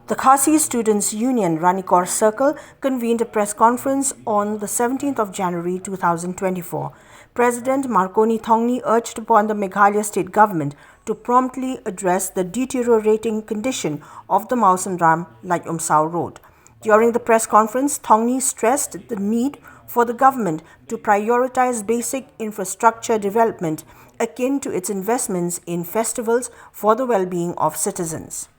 The Khasi Students Union, Ranikor Circle, convened a press conference on the 17th of January 2024. President Marconi Thongni urged upon the Meghalaya state government to promptly address the deteriorating condition of the Mawsynram-Laitumsaw road. During the press conference, Thongni stressed the need for the government to prioritize basic infrastructure development akin to its investments in festivals for the well-being of citizens.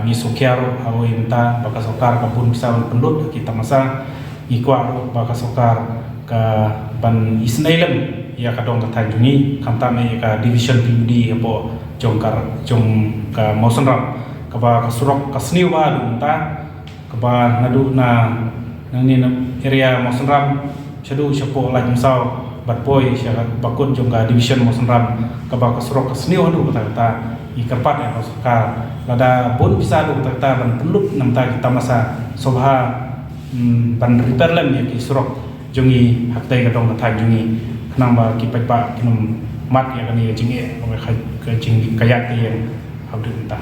Ni sokiaro hawo imta baka sokar ka pun pisawan pendut kita masa ikwa baka sokar ka ban isnailem ya ka dong ka tanjungi kamta me ka division PUD apo jongkar jong ka Mawsynram ka ba ka surok ka sniwa dumta ka ba nadu na ni area Mawsynram shadu shapo Laitumsaw batpoi syarat bakut jong ka division Mawsynram ka ba ka surok ka sniwa du kata ikarpat ya sokar lada pun bisa do kata ban pendut namta kita masa sobha ban repair lem ya ki surok jungi haktai ka dong ka jungi kenamba ki pa kinum mat ya kani jingi ka jing kayak yang habdu ta.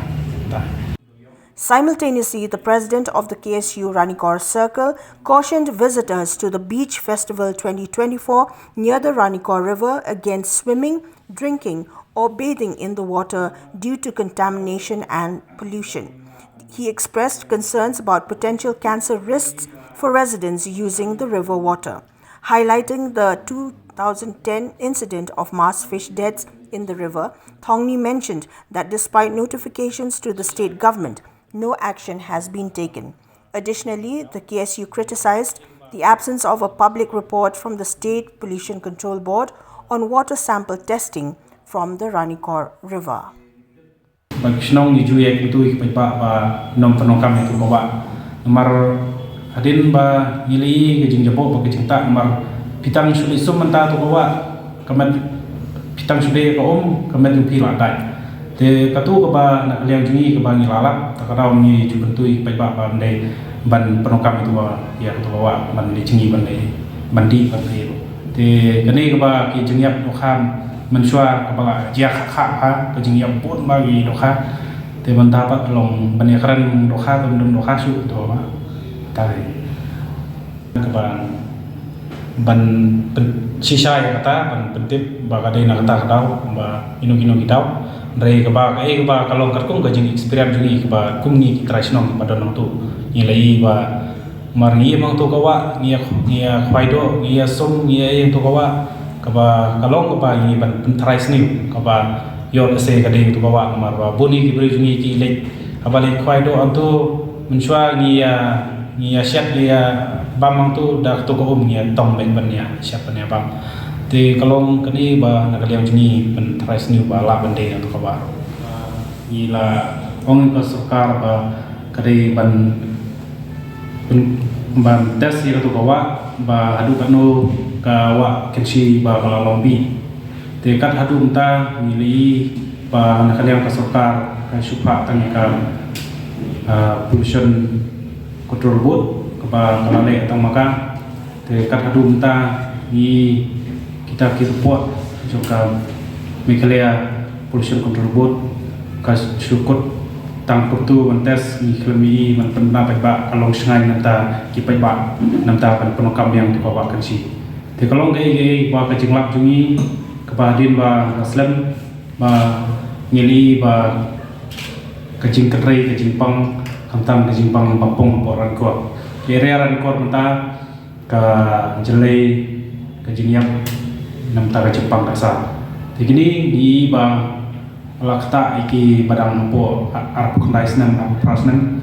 Simultaneously, the president of the KSU Ranikor Circle cautioned visitors to the Beach Festival 2024 near the Ranikor River against swimming, drinking or bathing in the water due to contamination and pollution. He expressed concerns about potential cancer risks for residents using the river water. Highlighting the 2010 incident of mass fish deaths in the river, Thongni mentioned that despite notifications to the state government, no action has been taken. Additionally, the KSU criticized the absence of a public report from the State Pollution Control Board on water sample testing from the Ranikor River. Bagisnong ni juye itu ikpai ba nom penokam itu bawa nomor hadin ba ngili gejing jabo ba gejing ta nomor pitang suli sum menta tu bawa kamet pitang suli ko kamet upi ladai te katu ka ba nak liang jungi ka ba ngilalap takarau ni jubentu ikpai ba ndai ban penokam itu ba ya tu bawa ban di jingi ban dai bandi ban dai te kani ka ba ki jingyap dokam mensua kepala jia kha ke jing yang pun bagi doka te dapat long banyakan doka bendum doka su to ba tai keban ban sisa ya kata ban pentip ba kadai na kata dau ba inu kitau dari keba kalong karkung ke jing experience jungi keba kumni kitresnong pada nong tu nilai ba marngi mang tu kawa ngia khwaido ngia som ngia yang tu kawa kaba kalong kaba ini ban pentrais ni kaba yon se kading tu bawa nomor ba buni ki beri jungi ki lek kaba lek khwai do antu mensua ngia siap dia bamang tu dak tu ko ngia tong ben ya siap ne bam te kalong kani ba nak liang jungi pentrais ni ba la bende tu kaba ila ong ka sokar ba kadai ban tes ira tu bawa ba adu kanu kawa kensi ba kala lombi te kat hadu unta mili ba nakaliang kasokar ka supha tangika pollution control board ba kala le tang maka te kat hadu unta ni kita ki support joka Meghalaya pollution control board ka sukut tang putu tes ni klemi man penna ba kalong sengai nanta ki ba nanta penokam yang dibawa kensi te kalong gay ba ka jinglap jungi kepadin ba aslam ba ngili ba ka jing katrai ka jingpang kamtam ka jingpang papong poran ko area Ranikor menta ka jelai ka jingyap namta ka jingpang kasa te gini di ba lakta iki badang po arp kondais nam prasnan